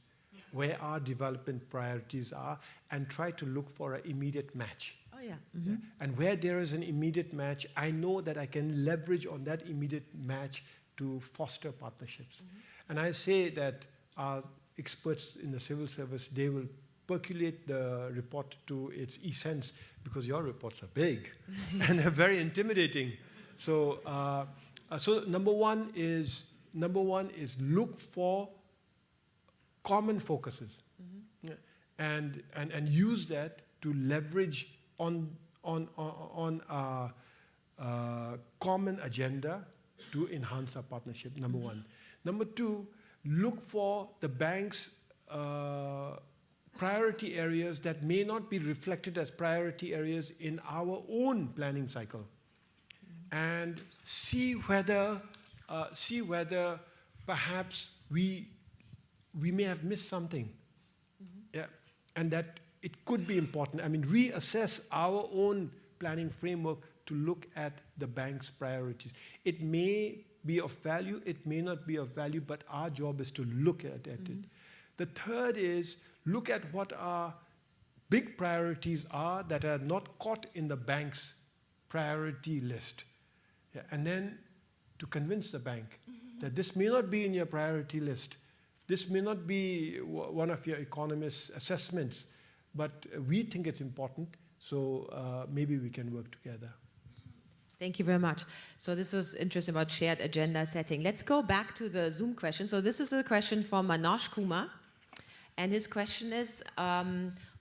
where our development priorities are and try to look for an immediate match. Oh, yeah. Yeah. And where there is an immediate match, I know that I can leverage on that immediate match to foster partnerships. And I say that our experts in the civil service, they will percolate the report to its essence, because your reports are big and they're very intimidating. So, so number one is look for common focuses, yeah, and use that to leverage on a common agenda to enhance our partnership. Number one. Number two, look for the bank's priority areas that may not be reflected as priority areas in our own planning cycle, and see whether perhaps we may have missed something, yeah, and that it could be important. I mean, reassess our own planning framework to look at the bank's priorities. It may be of value, it may not be of value, but our job is to look at it. The third is look at what our big priorities are that are not caught in the bank's priority list. Yeah, and then to convince the bank that this may not be in your priority list. This may not be one of your economist's assessments, but we think it's important, so maybe we can work together. Thank you very much. So this was interesting about shared agenda setting. Let's go back to the Zoom question. So this is a question from Manoj Kumar. And his question is,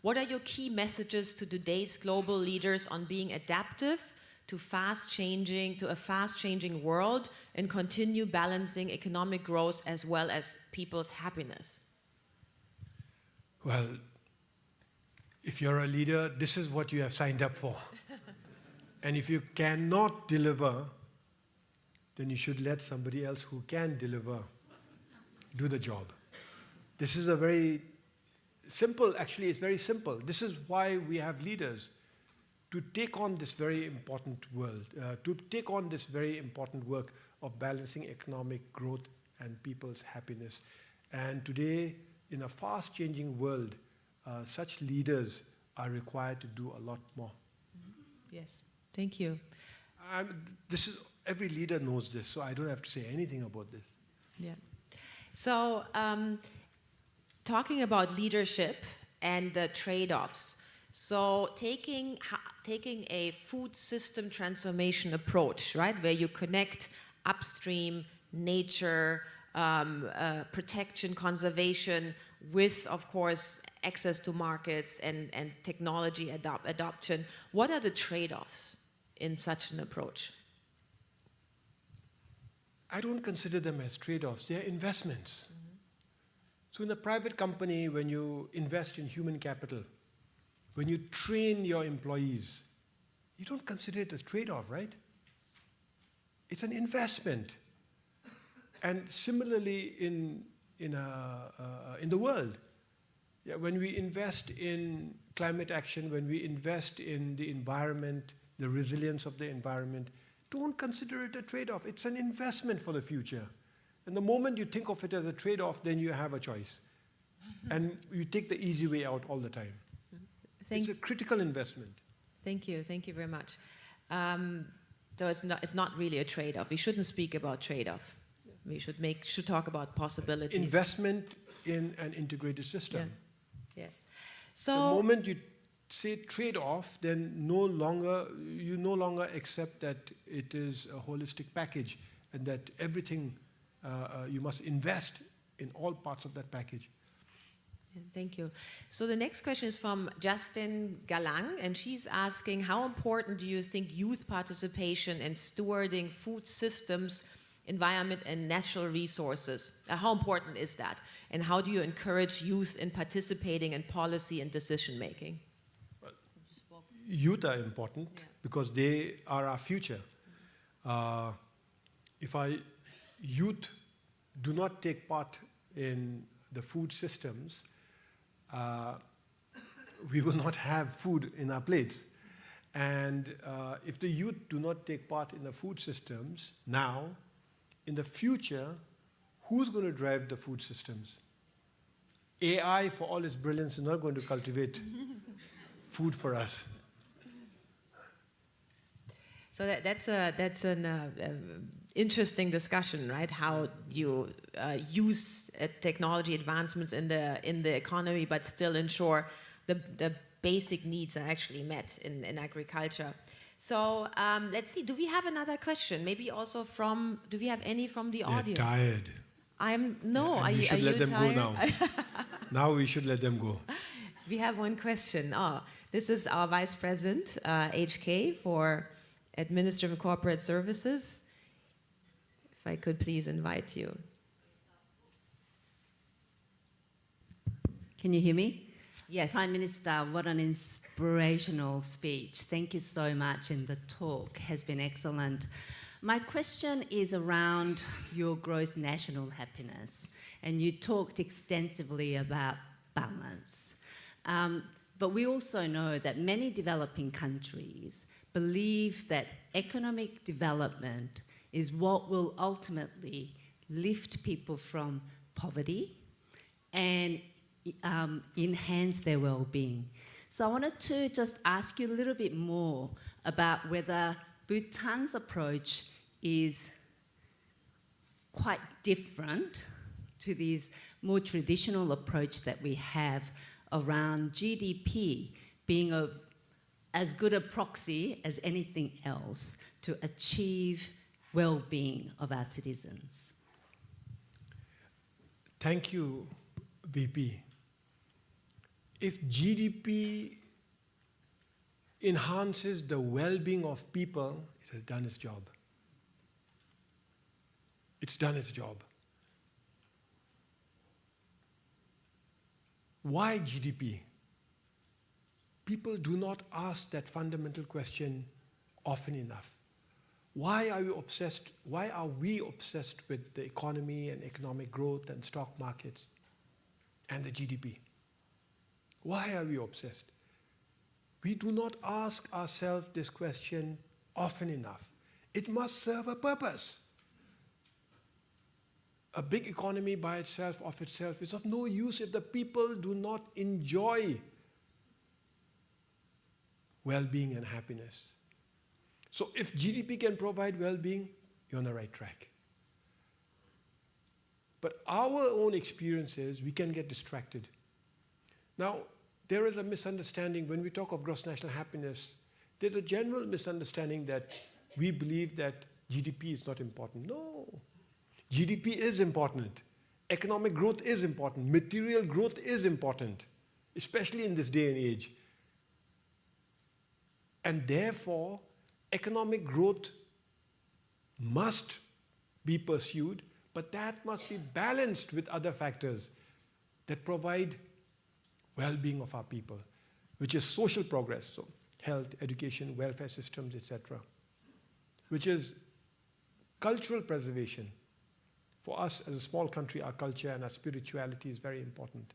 what are your key messages to today's global leaders on being adaptive to a fast-changing world and continue balancing economic growth as well as people's happiness? Well, if you're a leader, this is what you have signed up for. And if you cannot deliver, then you should let somebody else who can deliver do the job. This is a very simple, actually it's very simple. This is why we have leaders, to take on this very important world, to take on this very important work of balancing economic growth and people's happiness. And today, in a fast-changing world, such leaders are required to do a lot more. Yes, thank you. Every leader knows this, so I don't have to say anything about this. Yeah. So, talking about leadership and the trade-offs. So taking a food system transformation approach, right, where you connect upstream, nature, protection, conservation, with, of course, access to markets and technology adoption. What are the trade-offs in such an approach? I don't consider them as trade-offs. They're investments. So in a private company, when you invest in human capital, when you train your employees, you don't consider it as trade-off, right? It's an investment. And similarly in the world, yeah, when we invest in climate action, when we invest in the environment, the resilience of the environment, don't consider it a trade-off. It's an investment for the future. And the moment you think of it as a trade-off, then you have a choice. And you take the easy way out all the time. It's a critical investment. Thank you very much. So it's not really a trade-off. We shouldn't speak about trade-off. We should talk about possibilities. Investment in an integrated system. Yeah. Yes. So the moment you say trade-off, then you no longer accept that it is a holistic package and that everything you must invest in all parts of that package. Thank you. So the next question is from Justin Galang, and she's asking, how important do you think youth participation in stewarding food systems, environment, and natural resources, how important is that? And how do you encourage youth in participating in policy and decision making? Well, youth are important because they are our future. If our youth do not take part in the food systems, we will not have food in our plates. And if the youth do not take part in the food systems now, in the future, who's going to drive the food systems? AI, for all its brilliance, is not going to cultivate food for us. So that's an interesting discussion, right? How you use technology advancements in the economy, but still ensure the basic needs are actually met in agriculture. So let's see. Do we have another question? Maybe also from. Do we have any from the audience? They're tired. No. Yeah, we should let them go now. Now we should let them go. We have one question. This is our Vice President, HK, for Administrative Corporate Services. If I could please invite you. Can you hear me? Yes. Prime Minister, what an inspirational speech. Thank you so much, and the talk has been excellent. My question is around your gross national happiness, and you talked extensively about balance. But we also know that many developing countries believe that economic development is what will ultimately lift people from poverty and enhance their well-being. So I wanted to just ask you a little bit more about whether Bhutan's approach is quite different to this more traditional approach that we have around GDP being as good a proxy as anything else to achieve well-being of our citizens. Thank you, VP. If GDP enhances the well-being of people, it has done its job. It's done its job. Why GDP? People do not ask that fundamental question often enough. Why are we obsessed with the economy and economic growth and stock markets and the GDP? Why are we obsessed? We do not ask ourselves this question often enough. It must serve a purpose. A big economy by itself, of itself, is of no use if the people do not enjoy well-being and happiness. So if GDP can provide well-being, you're on the right track. But our own experiences, we can get distracted. Now, there is a misunderstanding when we talk of gross national happiness. There's a general misunderstanding that we believe that GDP is not important. No, GDP is important. Economic growth is important. Material growth is important, especially in this day and age. And therefore, economic growth must be pursued, but that must be balanced with other factors that provide well-being of our people, which is social progress, so health, education, welfare systems, etc., which is cultural preservation. For us as a small country, our culture and our spirituality is very important,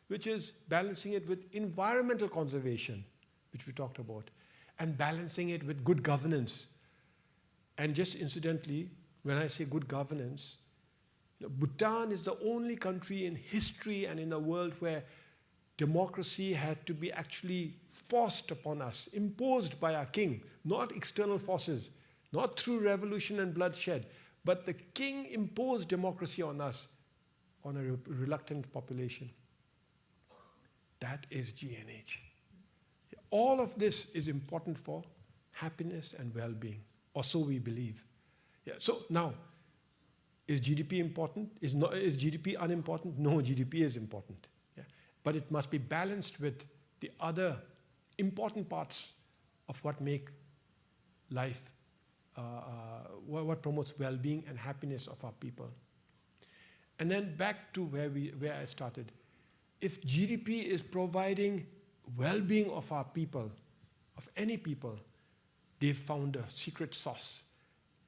which is balancing it with environmental conservation, which we talked about, and balancing it with good governance. And just incidentally, when I say good governance, Bhutan is the only country in history and in the world where democracy had to be actually forced upon us, imposed by our king, not external forces, not through revolution and bloodshed, but the king imposed democracy on us, on a reluctant population. That is GNH. All of this is important for happiness and well-being, or so we believe. Yeah. So now, is GDP important? Is GDP unimportant? No, GDP is important. Yeah. But it must be balanced with the other important parts of what make life, what promotes well-being and happiness of our people. And then back to where I started. If GDP is providing well-being of our people, of any people, they've found a secret sauce,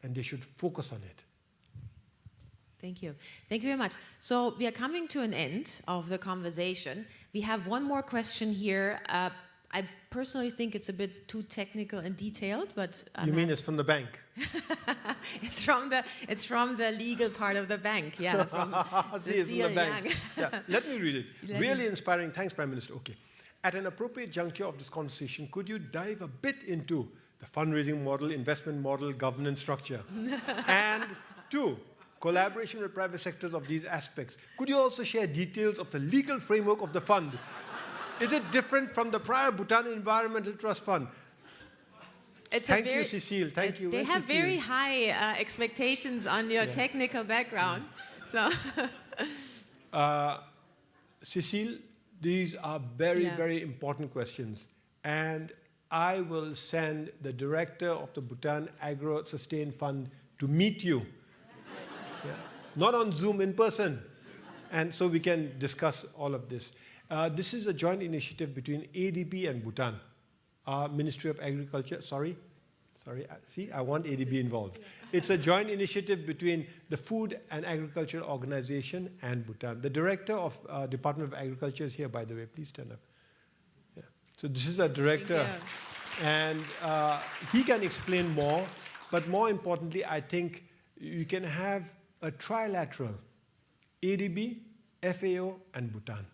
and they should focus on it. Thank you. Thank you very much. So we are coming to an end of the conversation. We have one more question here. I personally think it's a bit too technical and detailed, but You mean it's from the bank? it's from the legal part of the bank, yeah. From See, it's from the Cecile bank. Young. Yeah, let me read it. Let Really inspiring. Thanks, Prime Minister. Okay. At an appropriate juncture of this conversation, could you dive a bit into the fundraising model, investment model, governance structure? And 2, collaboration with private sectors of these aspects. Could you also share details of the legal framework of the fund? Is it different from the prior Bhutan Environmental Trust Fund? Thank you, Cecile. Thank you. They Where's have Cecile? very high expectations on your technical background. So, Cecile, these are very important questions. And I will send the director of the Bhutan Agro Sustain Fund to meet you. Yeah. Not on Zoom, in person. And so we can discuss all of this. This is a joint initiative between ADB and Bhutan. Ministry of Agriculture, sorry, see, I want ADB involved. It's a joint initiative between the Food and Agriculture Organization and Bhutan. The director of Department of Agriculture is here, by the way. Please stand up. Yeah. So this is a director. And he can explain more. But more importantly, I think you can have a trilateral, ADB, FAO, and Bhutan.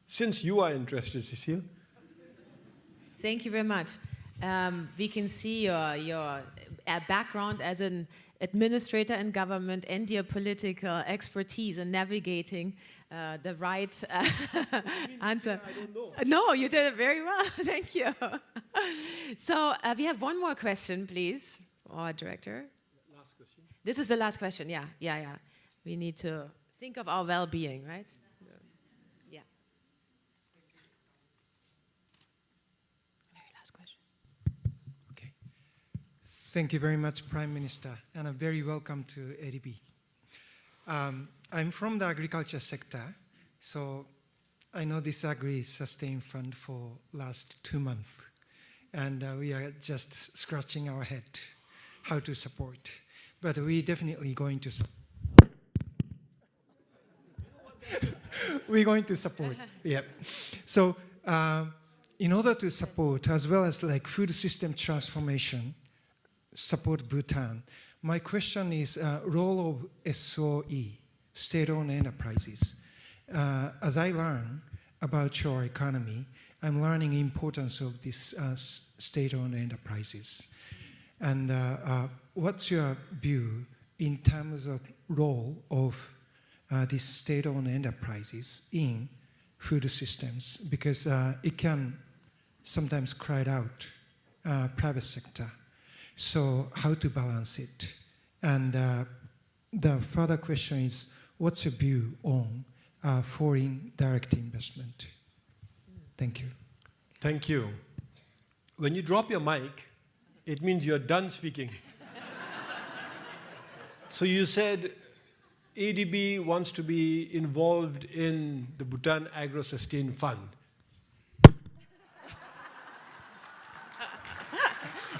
Since you are interested, Cecile. thank you very much. We can see your background as an administrator in government and your political expertise in navigating the right answer. I don't know. No, you did it very well. Thank you. So we have one more question, please, our director. Last question. This is the last question. Yeah. We need to think of our well-being, right? Yeah. Very last question. Okay. Thank you very much, Prime Minister, and a very welcome to ADB. I'm from the agriculture sector, so I know this Agri-Sustain Fund for last 2 months, and we are just scratching our head how to support. But we definitely going to we're going to support. Yeah. So in order to support, as well as like food system transformation, support Bhutan, my question is role of SOE, state-owned enterprises. As I learn about your economy, I'm learning importance of these state-owned enterprises. And what's your view in terms of role of these state-owned enterprises in food systems? Because it can sometimes crowd out private sector. So how to balance it? And the further question is, what's your view on foreign direct investment? Thank you. Thank you. When you drop your mic, it means you're done speaking. So you said ADB wants to be involved in the Bhutan Agro Sustain Fund.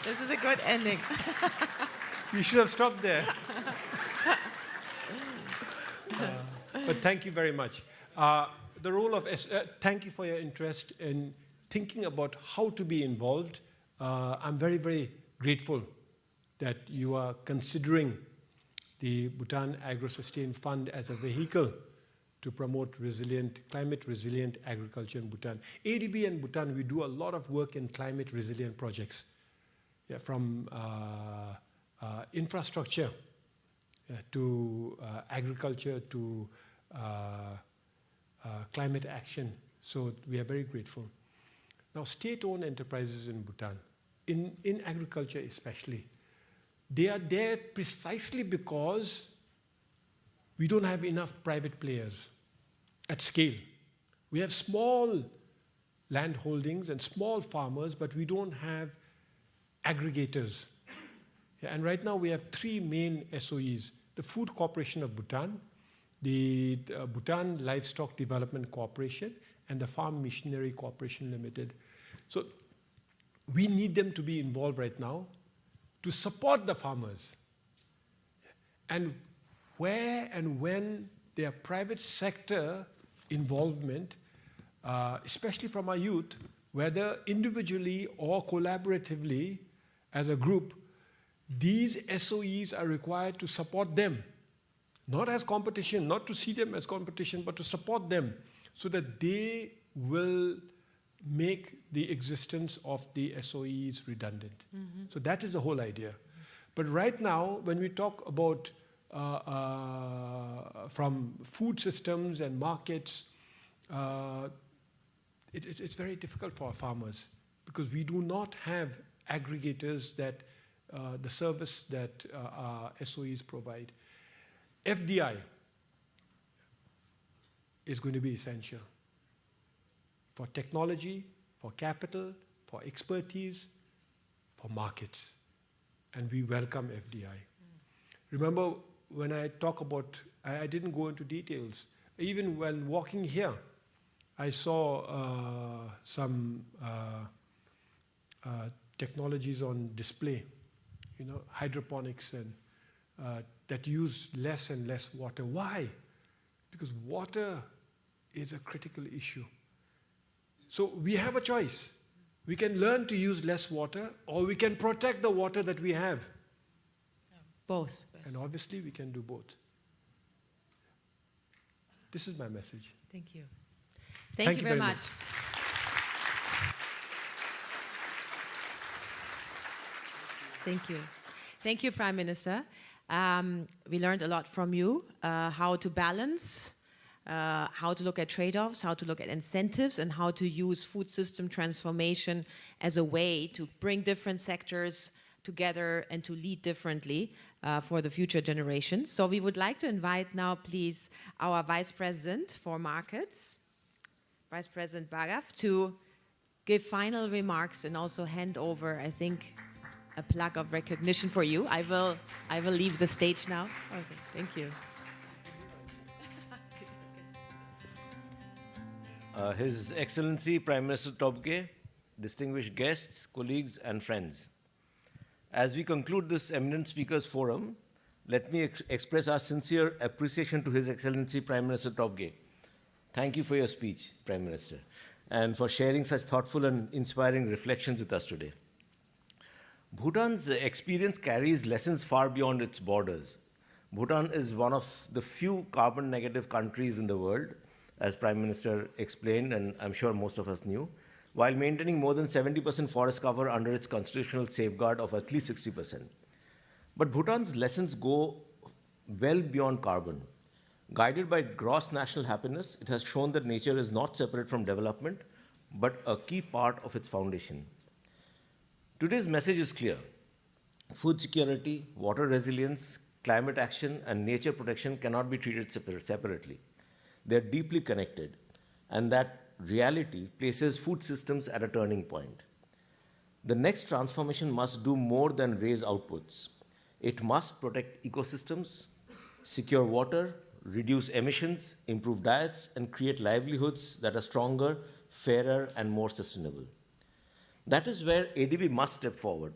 This is a good ending. You should have stopped there. But thank you very much. The role of thank you for your interest in thinking about how to be involved. I'm very, very grateful that you are considering the Bhutan Agro-Sustain Fund as a vehicle to promote climate-resilient agriculture in Bhutan. ADB and Bhutan, we do a lot of work in climate-resilient projects, from infrastructure to agriculture to climate action. So we are very grateful. Now, state-owned enterprises in Bhutan, in agriculture especially, they are there precisely because we don't have enough private players at scale. We have small land holdings and small farmers, but we don't have aggregators. And right now we have 3 main SOEs: the Food Corporation of Bhutan, the Bhutan Livestock Development Corporation, and the Farm Machinery Corporation Limited. So we need them to be involved right now to support the farmers. And where and when there are private sector involvement, especially from our youth, whether individually or collaboratively as a group, these SOEs are required to support them, not as competition, not to see them as competition, but to support them so that they will make the existence of the SOEs redundant. So that is the whole idea. But right now, when we talk about from food systems and markets, it's very difficult for our farmers because we do not have aggregators that the service that our SOEs provide. FDI is going to be essential for technology, for capital, for expertise, for markets. And we welcome FDI. Remember, when I talk about, I didn't go into details. Even when walking here, I saw some technologies on display, hydroponics and that use less and less water. Why? Because water is a critical issue. So we have a choice. We can learn to use less water, or we can protect the water that we have. Both. And obviously we can do both. This is my message. Thank you. Thank you very much. Thank you. Thank you, Prime Minister. We learned a lot from you, how to balance, how to look at trade-offs, how to look at incentives, and how to use food system transformation as a way to bring different sectors together and to lead differently for the future generations. So we would like to invite now, please, our Vice President for Markets, Vice President Bhargav, to give final remarks and also hand over, I think, a plaque of recognition for you. I will leave the stage now. Okay, thank you. His Excellency Prime Minister Tobgay, distinguished guests, colleagues and friends. As we conclude this Eminent Speakers Forum, let me express our sincere appreciation to His Excellency Prime Minister Tobgay. Thank you for your speech, Prime Minister, and for sharing such thoughtful and inspiring reflections with us today. Bhutan's experience carries lessons far beyond its borders. Bhutan is one of the few carbon negative countries in the world, as Prime Minister explained, and I'm sure most of us knew, while maintaining more than 70% forest cover under its constitutional safeguard of at least 60%. But Bhutan's lessons go well beyond carbon. Guided by gross national happiness, it has shown that nature is not separate from development, but a key part of its foundation. Today's message is clear. Food security, water resilience, climate action, and nature protection cannot be treated separately. They're deeply connected, and that reality places food systems at a turning point. The next transformation must do more than raise outputs. It must protect ecosystems, secure water, reduce emissions, improve diets, and create livelihoods that are stronger, fairer, and more sustainable. That is where ADB must step forward.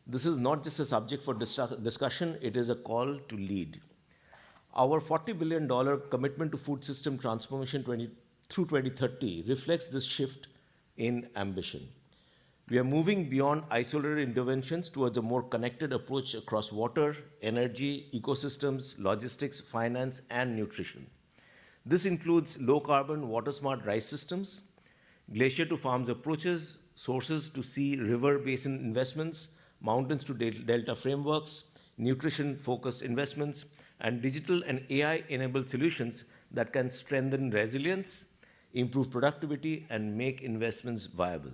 This is not just a subject for discussion, it is a call to lead. Our $40 billion commitment to food system transformation through 2030 reflects this shift in ambition. We are moving beyond isolated interventions towards a more connected approach across water, energy, ecosystems, logistics, finance, and nutrition. This includes low-carbon, water-smart rice systems, glacier-to-farms approaches, sources to sea river basin investments, mountains to delta frameworks, nutrition-focused investments, and digital and AI-enabled solutions that can strengthen resilience, improve productivity, and make investments viable.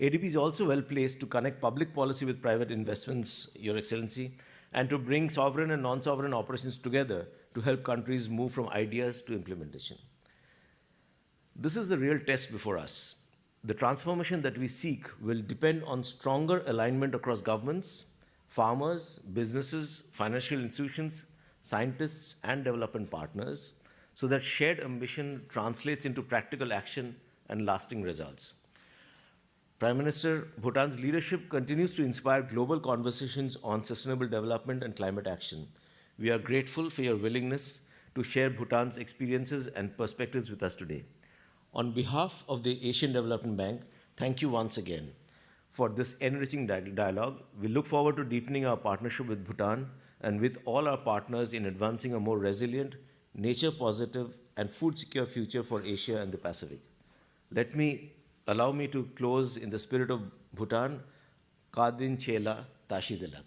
ADB is also well placed to connect public policy with private investments, Your Excellency, and to bring sovereign and non-sovereign operations together to help countries move from ideas to implementation. This is the real test before us. The transformation that we seek will depend on stronger alignment across governments, farmers, businesses, financial institutions, scientists, and development partners, so that shared ambition translates into practical action and lasting results. Prime Minister, Bhutan's leadership continues to inspire global conversations on sustainable development and climate action. We are grateful for your willingness to share Bhutan's experiences and perspectives with us today. On behalf of the Asian Development Bank, thank you once again for this enriching dialogue. We look forward to deepening our partnership with Bhutan and with all our partners in advancing a more resilient, nature-positive, and food-secure future for Asia and the Pacific. Allow me to close in the spirit of Bhutan, Kadin Chela Tashi Dilak.